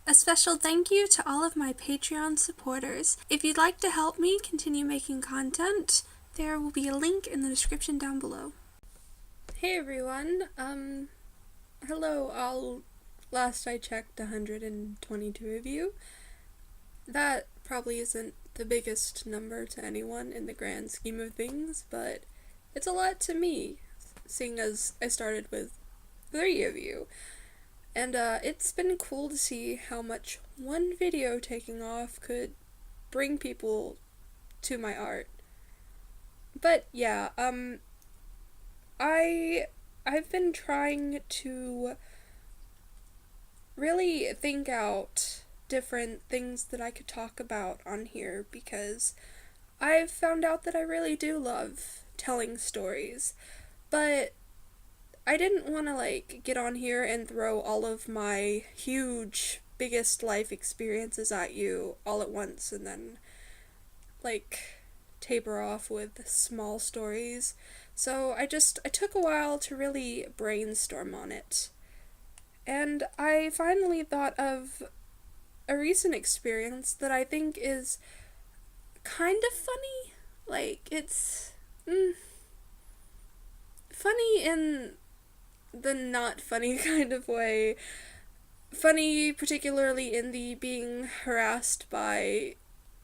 A special thank you to all of my Patreon supporters. If you'd like to help me continue making content, there will be a link in the description down below. Hey everyone, hello, last I checked 122 of you. That probably isn't the biggest number to anyone in the grand scheme of things, but it's a lot to me, seeing as I started with 3 of you. And it's been cool to see how much one video taking off could bring people to my art. But yeah, I've been trying to really think out different things that I could talk about on here because I've found out that I really do love telling stories, but I didn't want to get on here and throw all of my huge, biggest life experiences at you all at once and then taper off with small stories. So I took a while to really brainstorm on it. And I finally thought of a recent experience that I think is kind of funny. It's funny in the not funny kind of way. Funny particularly in the being harassed by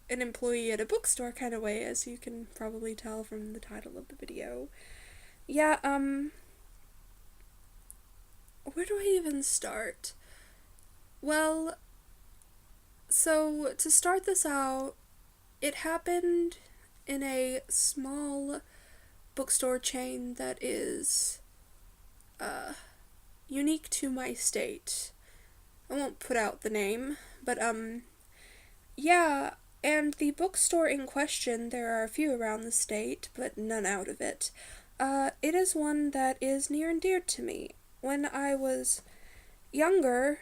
an employee at a bookstore kind of way, as you can probably tell from the title of the video. Yeah, where do I even start? Well, so to start this out, it happened in a small bookstore chain that is unique to my state. I won't put out the name, but yeah, and the bookstore in question, there are a few around the state, but none out of it. It is one that is near and dear to me. When I was younger,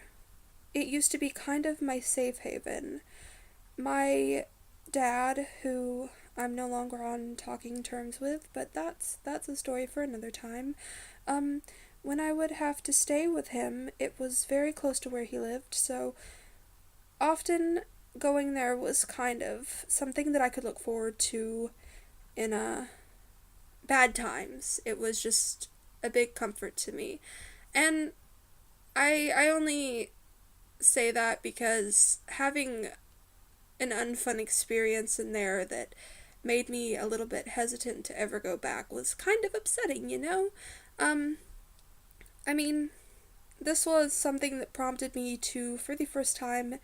it used to be kind of my safe haven. My dad, who I'm no longer on talking terms with, but that's a story for another time. When I would have to stay with him, it was very close to where he lived, so often going there was kind of something that I could look forward to in bad times. It was just a big comfort to me. And I only say that because having an unfun experience in there that made me a little bit hesitant to ever go back was kind of upsetting, you know? I mean, this was something that prompted me to, for the first time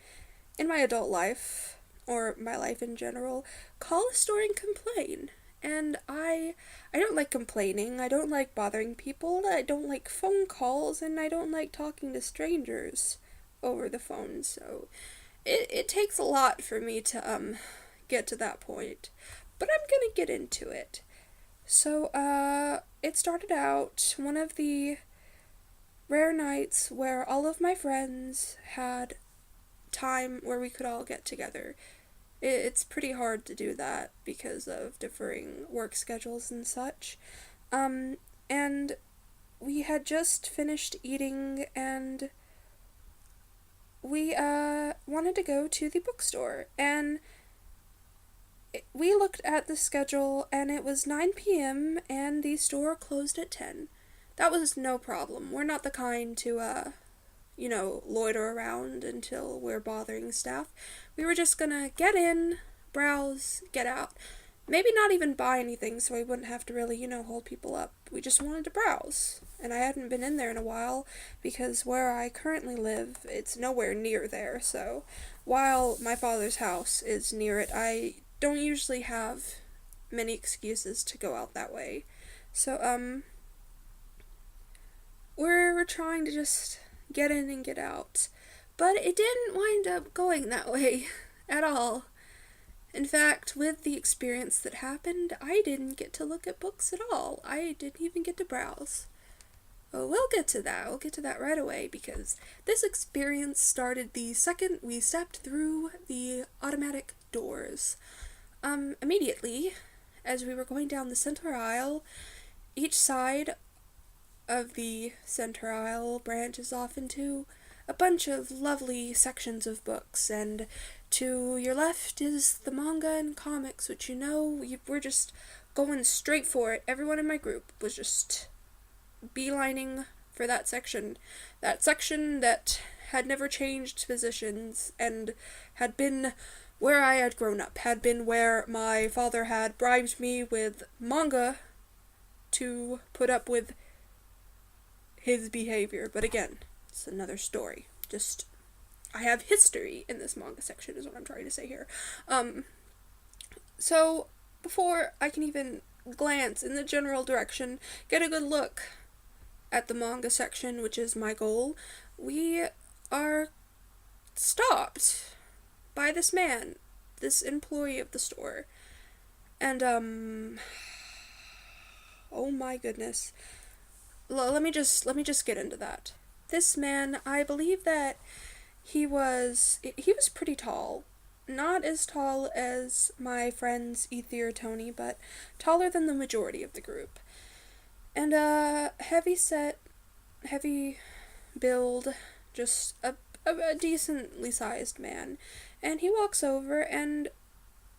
in my adult life, or my life in general, call a store and complain. And I don't like complaining, I don't like bothering people, I don't like phone calls, and I don't like talking to strangers over the phone, so it takes a lot for me to get to that point. But I'm gonna get into it. So it started out one of the rare nights where all of my friends had time where we could all get together. It's pretty hard to do that because of differing work schedules and such. And we had just finished eating and we wanted to go to the bookstore, and we looked at the schedule and it was 9 p.m. and the store closed at 10. That was no problem. We're not the kind to loiter around until we're bothering staff. We were just gonna get in, browse, get out. Maybe not even buy anything so we wouldn't have to really, hold people up. We just wanted to browse. And I hadn't been in there in a while because where I currently live, it's nowhere near there. So while my father's house is near it, I don't usually have many excuses to go out that way. So, we're trying to just get in and get out. But it didn't wind up going that way at all. In fact, with the experience that happened, I didn't get to look at books at all. I didn't even get to browse. Oh, we'll get to that. We'll get to that right away because this experience started the second we stepped through the automatic doors. Immediately, as we were going down the center aisle, each side of the center aisle branches off into a bunch of lovely sections of books, and to your left is the manga and comics, which we're just going straight for it. Everyone in my group was just beelining for that section. That section that had never changed positions and had been where I had grown up, had been where my father had bribed me with manga to put up with his behavior. But again, it's another story. Just, I have history in this manga section is what I'm trying to say here. So, before I can even glance in the general direction, get a good look at the manga section, which is my goal, we are stopped by this man, this employee of the store. And, oh my goodness. Let me just get into that. This man, I believe that he was pretty tall. Not as tall as my friends Ethy or Tony, but taller than the majority of the group. And heavy set, heavy build, just a decently sized man. And he walks over, and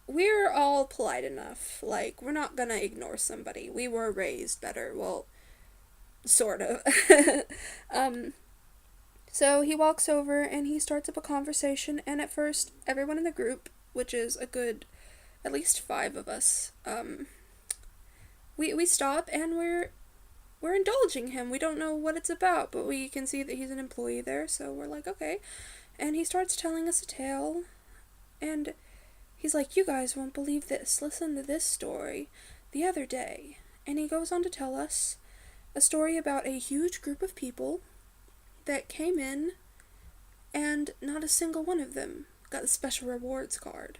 we're all polite enough. Like, we're not gonna ignore somebody. We were raised better. Well, sort of. So he walks over and he starts up a conversation, and at first, everyone in the group, which is a good, at least 5 of us, we stop and we're indulging him. We don't know what it's about, but we can see that he's an employee there, so we're like, okay. And he starts telling us a tale, and he's like, you guys won't believe this. Listen to this story. The other day. And he goes on to tell us a story about a huge group of people that came in, and not a single one of them got the special rewards card.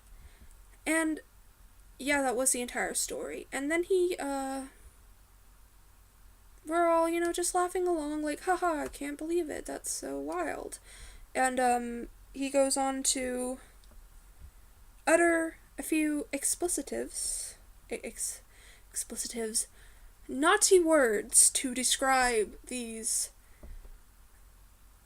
And yeah, that was the entire story. And then we're all, just laughing along, like, haha, I can't believe it, that's so wild. And, he goes on to utter a few explicitives, naughty words to describe these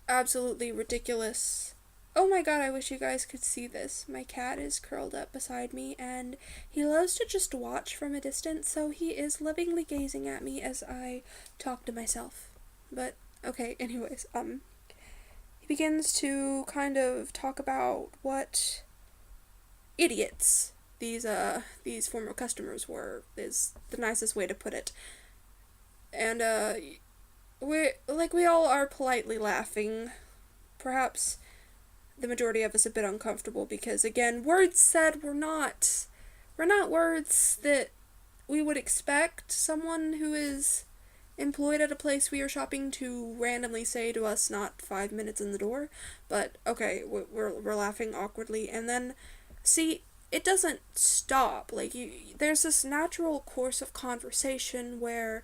absolutely ridiculous. Oh my god, I wish you guys could see this. My cat is curled up beside me, and he loves to just watch from a distance, so he is lovingly gazing at me as I talk to myself. But, okay, anyways, he begins to kind of talk about what idiots these former customers were, is the nicest way to put it. And, we all are politely laughing. Perhaps the majority of us a bit uncomfortable because, again, words said were not words that we would expect someone who is employed at a place we are shopping to randomly say to us not 5 minutes in the door. But, okay, we're laughing awkwardly, and then, see, it doesn't stop. Like, there's this natural course of conversation where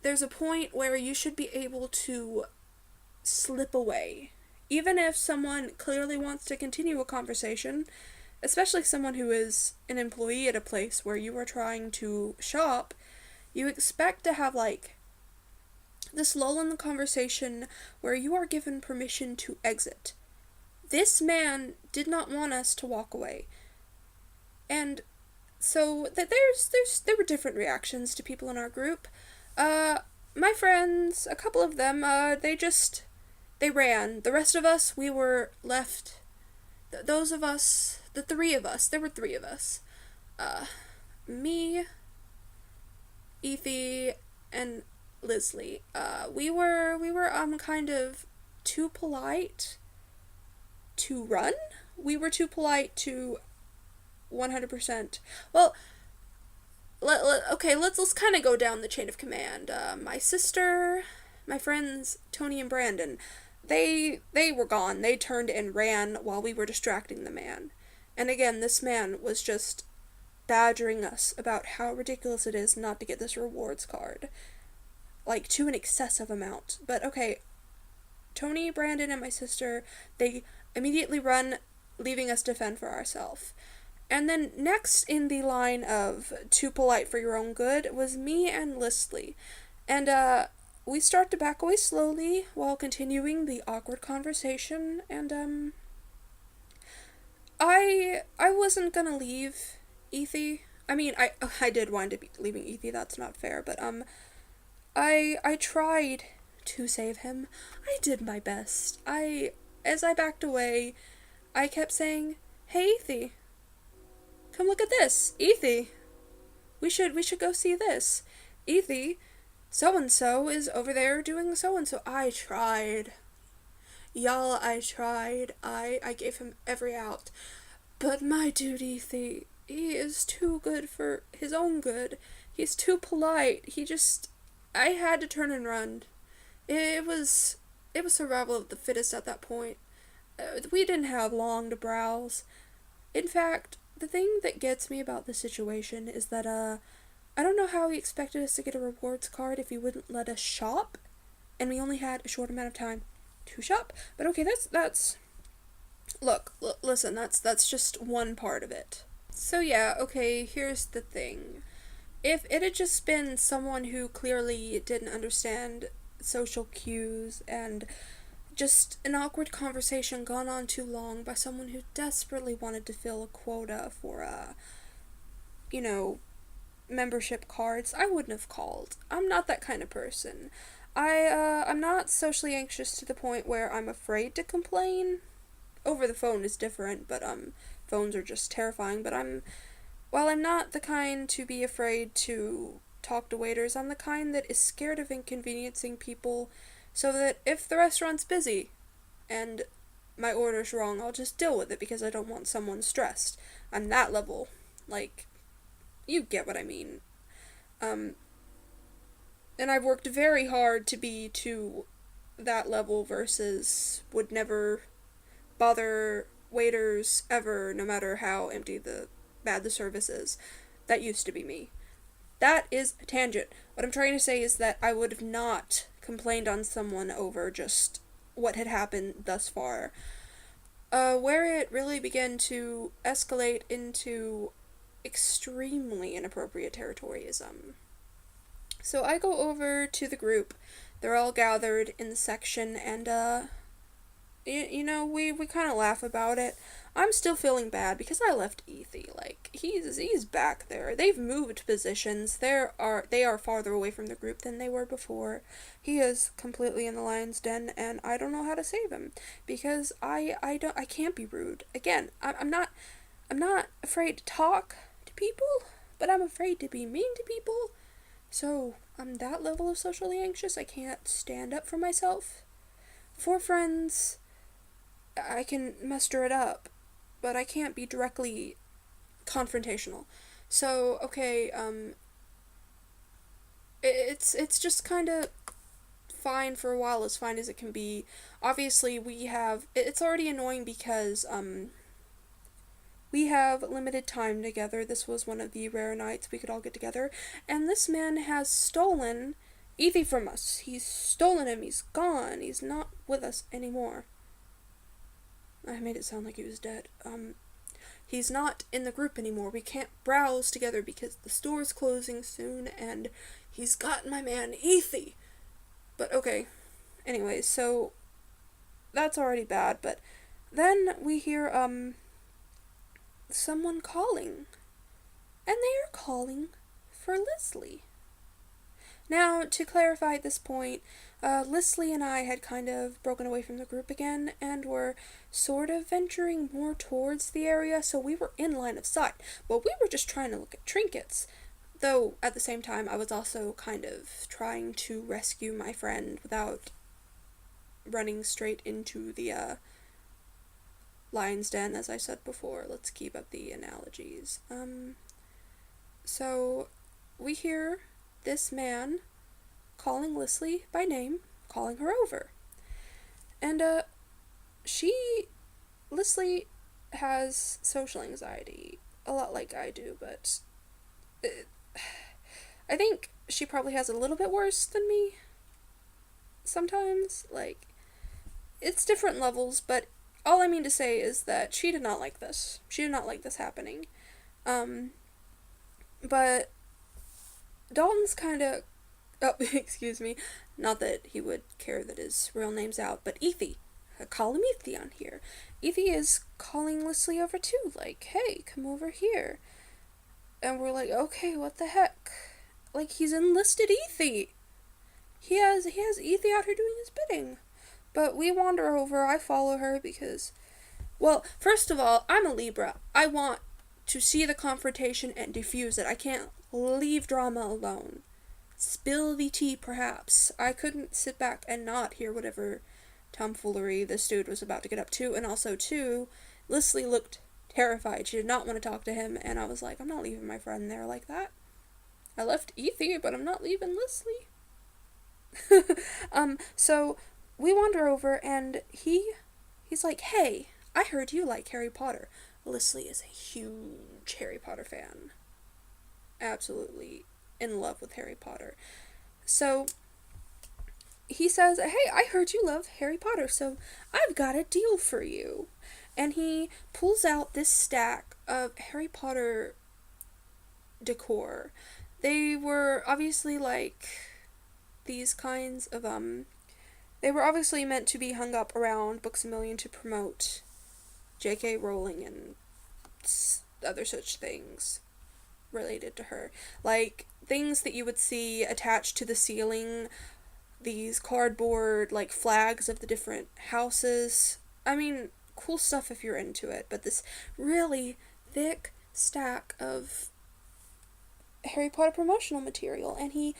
there's a point where you should be able to slip away. Even if someone clearly wants to continue a conversation, especially someone who is an employee at a place where you are trying to shop, you expect to have, like, this lull in the conversation where you are given permission to exit. This man did not want us to walk away. And so there were different reactions to people in our group. My friends, a couple of them, they ran. The rest of us, we were left. Those of us, the 3 of us, there were 3 of us. Me, Ethy, and Leslie. We were kind of too polite to run. We were too polite to 100%. Well, let's kind of go down the chain of command. My sister, my friends Tony and Brandon, they were gone. They turned and ran while we were distracting the man. And again, this man was just badgering us about how ridiculous it is not to get this rewards card. Like, to an excessive amount. But okay, Tony, Brandon, and my sister, they immediately run, leaving us to fend for ourselves. And then next in the line of too polite for your own good was me and Leslie. And we start to back away slowly while continuing the awkward conversation, and I wasn't gonna leave Ethy. I mean, I did wind up leaving Ethy. That's not fair, but I tried to save him. I did my best. As I backed away, I kept saying, "Hey, Ethy, come look at this, Ethy. We should go see this, Ethy. So and so is over there doing so and so." I tried, y'all. I tried. I gave him every out. But my dude, Ethy, he is too good for his own good. He's too polite. I had to turn and run. It was survival of the fittest at that point. We didn't have long to browse. In fact, the thing that gets me about the situation is that I don't know how he expected us to get a rewards card if he wouldn't let us shop, and we only had a short amount of time to shop. But okay, that's listen, that's just one part of it. So yeah, okay, here's the thing. If it had just been someone who clearly didn't understand social cues and just an awkward conversation gone on too long by someone who desperately wanted to fill a quota for, you know, membership cards, I wouldn't have called. I'm not that kind of person. I'm not socially anxious to the point where I'm afraid to complain. Over the phone is different, but, phones are just terrifying, but while I'm not the kind to be afraid to talk to waiters, I'm the kind that is scared of inconveniencing people, so that if the restaurant's busy and my order's wrong, I'll just deal with it because I don't want someone stressed. I'm that level. Like, you get what I mean. And I've worked very hard to be to that level versus would never bother waiters ever, no matter how bad the service is. That used to be me. That is a tangent. What I'm trying to say is that I would have not complained on someone over just what had happened thus far. Where it really began to escalate into extremely inappropriate territory is, so I go over to the group. They're all gathered in the section, and, we kind of laugh about it. I'm still feeling bad because I left Ethy. Like, he's back there. They've moved positions. They are farther away from the group than they were before. He is completely in the lion's den, and I don't know how to save him because I can't be rude. Again, I'm not afraid to talk to people, but I'm afraid to be mean to people. So I'm that level of socially anxious. I can't stand up for myself. For friends, I can muster it up, but I can't be directly confrontational. So, okay, it's just kind of fine for a while, as fine as it can be. Obviously, it's already annoying because, we have limited time together. This was one of the rare nights we could all get together, and this man has stolen Ethy from us. He's stolen him. He's gone. He's not with us anymore. I made it sound like he was dead. He's not in the group anymore. We can't browse together because the store's closing soon, and he's got my man Ethy. But okay. Anyway, so that's already bad, but then we hear, someone calling. And they are calling for Leslie. Now, to clarify at this point, Leslie and I had kind of broken away from the group again and were sort of venturing more towards the area, so we were in line of sight. But we were just trying to look at trinkets. Though, at the same time, I was also kind of trying to rescue my friend without running straight into the, lion's den, as I said before. Let's keep up the analogies. So, we hear this man calling Leslie by name, calling her over. And, Leslie has social anxiety, a lot like I do, but I think she probably has a little bit worse than me sometimes. Like, it's different levels, but all I mean to say is that she did not like this. She did not like this happening. But Dalton's kind of Oh, excuse me. Not that he would care that his real name's out, but Ethy. I call him Ethy on here. Ethy is calling Leslie over too, like, hey, come over here. And we're like, okay, what the heck? Like, he's enlisted Ethy. He has Ethy out here doing his bidding. But we wander over, I follow her because, well, first of all, I'm a Libra. I want to see the confrontation and diffuse it. I can't leave drama alone. Spill the tea, perhaps. I couldn't sit back and not hear whatever tomfoolery this dude was about to get up to. And also, too, Leslie looked terrified. She did not want to talk to him, and I was like, I'm not leaving my friend there like that. I left Ethy, but I'm not leaving Leslie. So we wander over, and he's like, hey, I heard you like Harry Potter. Leslie is a huge Harry Potter fan. Absolutely in love with Harry Potter. So he says, hey, I heard you love Harry Potter, so I've got a deal for you. And he pulls out this stack of Harry Potter decor. They were obviously like these kinds of they were obviously meant to be hung up around Books A Million to promote J.K. Rowling and other such things related to her. Like things that you would see attached to the ceiling, these cardboard like flags of the different houses. I mean, cool stuff if you're into it, but this really thick stack of Harry Potter promotional material, and he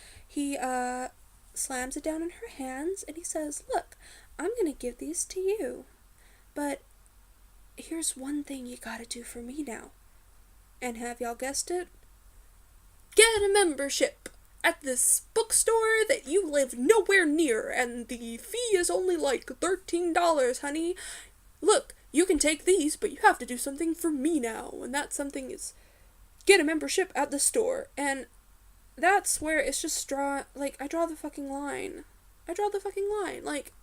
slams it down in her hands, and he says, look, I'm gonna give these to you, but here's one thing you gotta do for me now. And have y'all guessed it? Get a membership at this bookstore that you live nowhere near, and the fee is only like $13, honey. Look, you can take these, but you have to do something for me now, and that something is get a membership at the store. And that's where it's just I draw the fucking line. Like,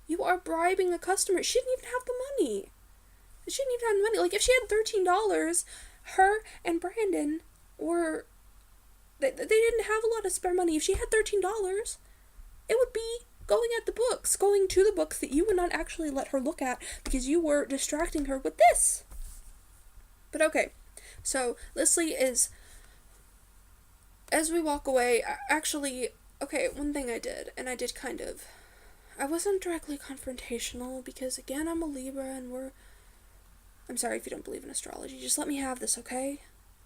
you are bribing a customer. She didn't even have the money. Like, if she had $13, her and Brandon were, they didn't have a lot of spare money. If she had $13, it would be going to the books that you would not actually let her look at because you were distracting her with this. But okay, so Leslie is, as we walk away, actually, okay, one thing I did I wasn't directly confrontational because, again, I'm a Libra and I'm sorry if you don't believe in astrology, just let me have this, okay?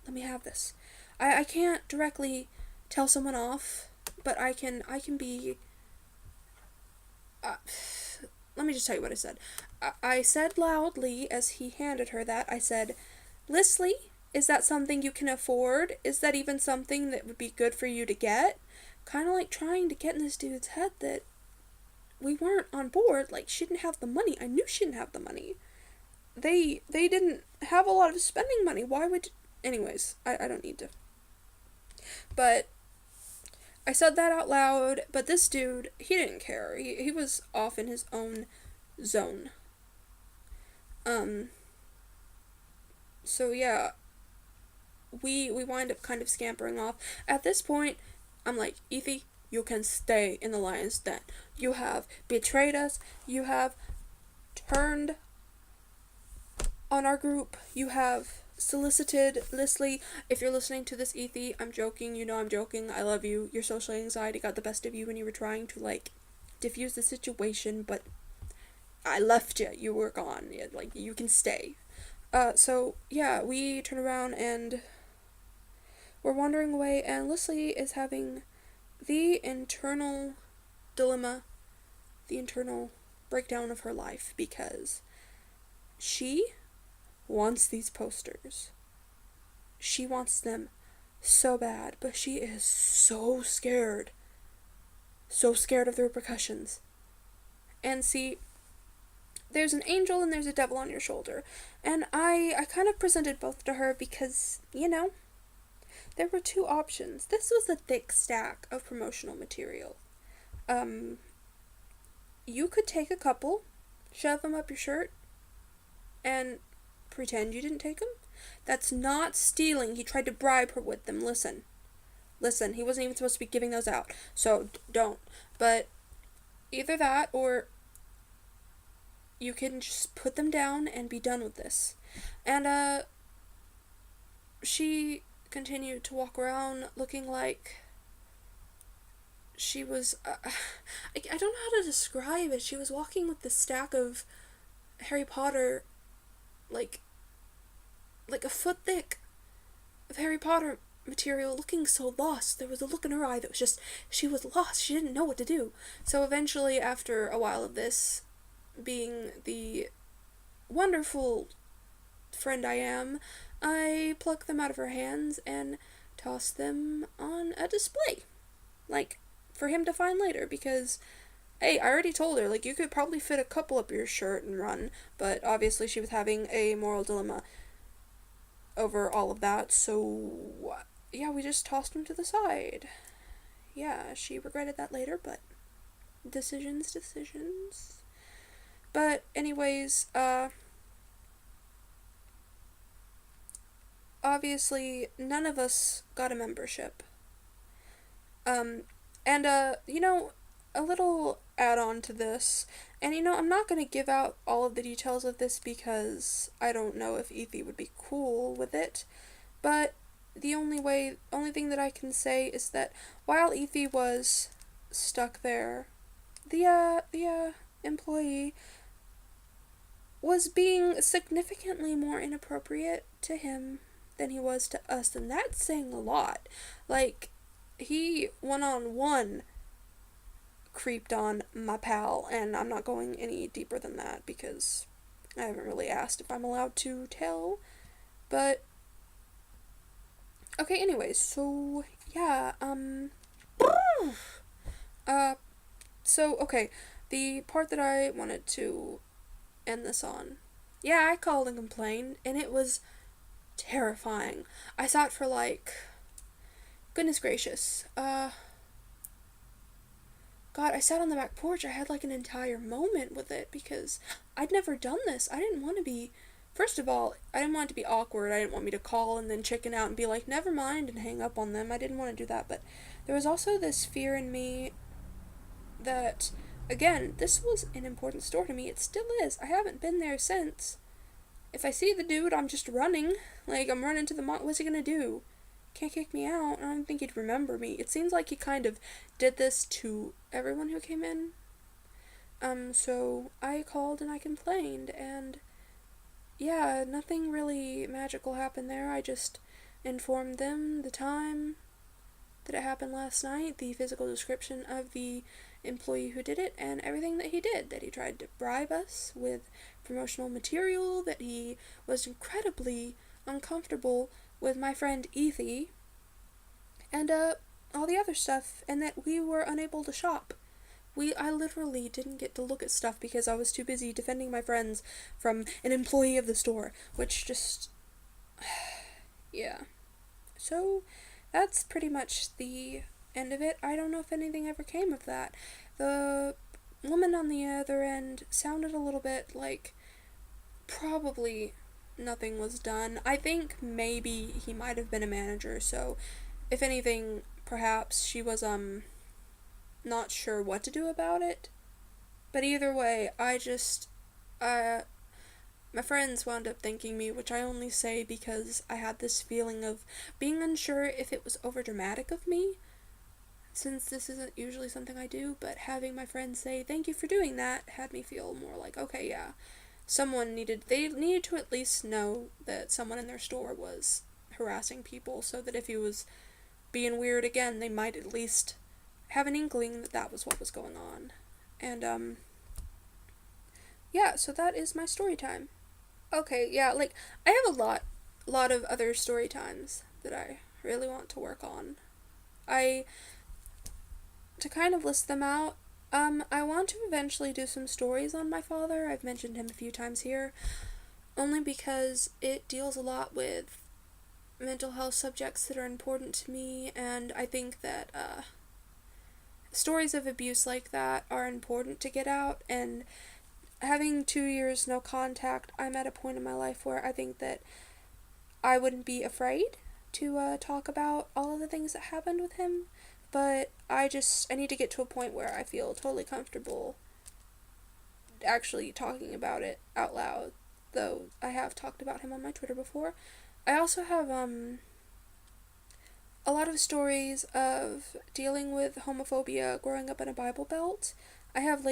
Let me have this. I can't directly tell someone off, but I can be, let me just tell you what I said. I said loudly as he handed her that, I said, Leslie, is that something you can afford? Is that even something that would be good for you to get? Kind of like trying to get in this dude's head that we weren't on board. Like, she didn't have the money. I knew she didn't have the money. They didn't have a lot of spending money. Why would... Anyways, I don't need to. But I said that out loud, but this dude, he didn't care. He was off in his own zone. So yeah, we wind up kind of scampering off. At this point, I'm like, Ethy, you can stay in the lion's den. You have betrayed us. You have turned on our group. You have solicited Leslie. If you're listening to this, Ethy, I'm joking. You know I'm joking. I love you. Your social anxiety got the best of you when you were trying to, like, diffuse the situation, but I left you. You were gone. Like, you can stay. So, yeah, we turn around and we're wandering away, and Leslie is having the internal dilemma, the internal breakdown of her life, because she wants these posters. She wants them so bad, but she is so scared. So scared of the repercussions. And see, there's an angel and there's a devil on your shoulder. And I kind of presented both to her because, you know, there were two options. This was a thick stack of promotional material. You could take a couple, shove them up your shirt, and pretend you didn't take them. That's not stealing. He tried to bribe her with them. Listen, Listen, he wasn't even supposed to be giving those out, so don't. But either that, or you can just put them down and be done with this. And, she continued to walk around looking like she was, I don't know how to describe it. She was walking with this stack of Harry Potter, like, a foot thick of Harry Potter material, looking so lost. There was a look in her eye that was just, she was lost. She didn't know what to do. So eventually, after a while of this, being the wonderful friend I am, I plucked them out of her hands and tossed them on a display. Like, for him to find later, because, hey, I already told her, like, you could probably fit a couple up your shirt and run, but obviously she was having a moral dilemma over all of that, so, yeah, we just tossed him to the side. Yeah, she regretted that later, but decisions. But, anyways, obviously, none of us got a membership. And, a little add on to this, and I'm not gonna give out all of the details of this because I don't know if Ethy would be cool with it, but the only thing that I can say is that while Ethy was stuck there, the employee was being significantly more inappropriate to him than he was to us, and that's saying a lot. Like, he one-on-one creeped on my pal, and I'm not going any deeper than that because I haven't really asked if I'm allowed to tell. But okay, anyways, so yeah, okay, the part that I wanted to end this on. Yeah, I called and complained, and it was terrifying. I sat for like, goodness gracious, God, I sat on the back porch. I had like an entire moment with it because I'd never done this. I didn't want to be, first of all, I didn't want it to be awkward. I didn't want me to call and then chicken out and be like, never mind, and hang up on them. I didn't want to do that. But there was also this fear in me that, again, this was an important store to me. It still is. I haven't been there since. If I see the dude, I'm just running. Like, I'm running to the mall. What's he gonna do? Can't kick me out. I don't think he'd remember me. It seems like he kind of did this to everyone who came in. So I called and I complained, and yeah, nothing really magical happened there. I just informed them the time that it happened last night, the physical description of the employee who did it, and everything that he did. That he tried to bribe us with promotional material, that he was incredibly uncomfortable with my friend Ethy, and all the other stuff, and that we were unable to shop. I literally didn't get to look at stuff because I was too busy defending my friends from an employee of the store, which just, yeah. So, that's pretty much the end of it. I don't know if anything ever came of that. The woman on the other end sounded a little bit like probably nothing was done. I think maybe he might have been a manager, so if anything, perhaps she was not sure what to do about it. But either way, my friends wound up thanking me, which I only say because I had this feeling of being unsure if it was overdramatic of me, since this isn't usually something I do, but having my friends say thank you for doing that had me feel more like, okay, yeah, they needed to at least know that someone in their store was harassing people, so that if he was being weird again, they might at least have an inkling that that was what was going on. And, yeah, so that is my story time. Okay, yeah, like, I have a lot of other story times that I really want to work on. To kind of list them out, I want to eventually do some stories on my father. I've mentioned him a few times here, only because it deals a lot with mental health subjects that are important to me, and I think that, stories of abuse like that are important to get out, and having 2 years no contact, I'm at a point in my life where I think that I wouldn't be afraid to talk about all of the things that happened with him, but I need to get to a point where I feel totally comfortable actually talking about it out loud, though I have talked about him on my Twitter before. I also have a lot of stories of dealing with homophobia growing up in a Bible Belt. I've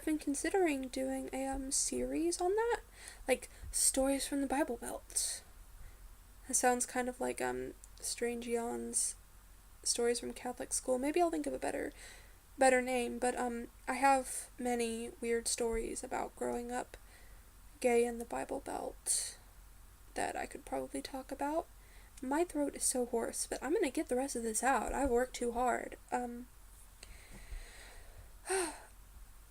been considering doing a series on that, like stories from the Bible Belt. It sounds kind of like Strange Eon's stories from Catholic school. Maybe I'll think of a better name, but I have many weird stories about growing up gay in the Bible Belt that I could probably talk about. My throat is so hoarse, but I'm gonna get the rest of this out. I've worked too hard.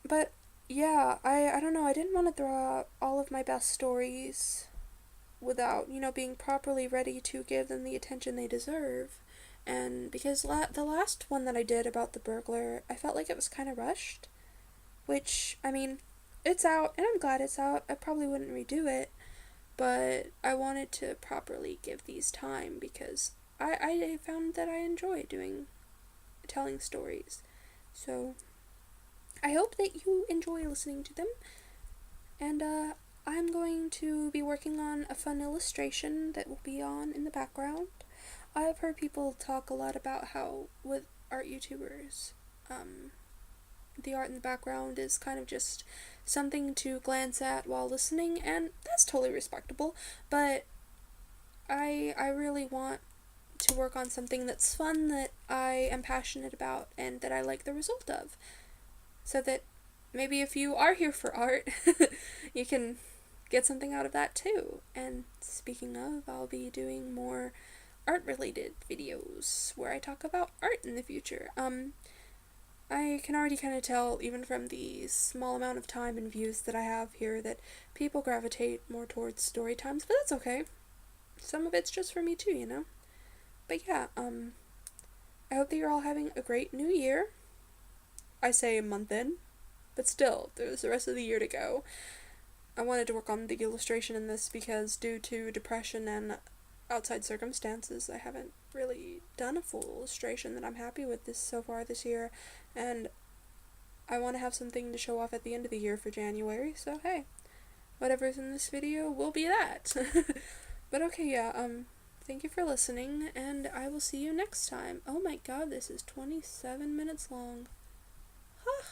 But yeah, I don't know, I didn't want to throw out all of my best stories without, being properly ready to give them the attention they deserve. And because the last one that I did about the burglar, I felt like it was kind of rushed, which, I mean, it's out, and I'm glad it's out. I probably wouldn't redo it, but I wanted to properly give these time because I found that I enjoy telling stories. So I hope that you enjoy listening to them, and I'm going to be working on a fun illustration that will be on in the background. I've heard people talk a lot about how with art YouTubers, the art in the background is kind of just something to glance at while listening, and that's totally respectable, but I really want to work on something that's fun, that I am passionate about, and that I like the result of, so that maybe if you are here for art, you can get something out of that too. And speaking of, I'll be doing more art-related videos where I talk about art in the future. I can already kind of tell, even from the small amount of time and views that I have here, that people gravitate more towards story times, but that's okay. Some of it's just for me too, But yeah, I hope that you're all having a great new year. I say a month in, but still, there's the rest of the year to go. I wanted to work on the illustration in this because due to depression and outside circumstances, I haven't really done a full illustration that I'm happy with so far this year, and I want to have something to show off at the end of the year for January, so hey, whatever's in this video will be that. But okay, yeah, thank you for listening, and I will see you next time. Oh my god, this is 27 minutes long. Huh.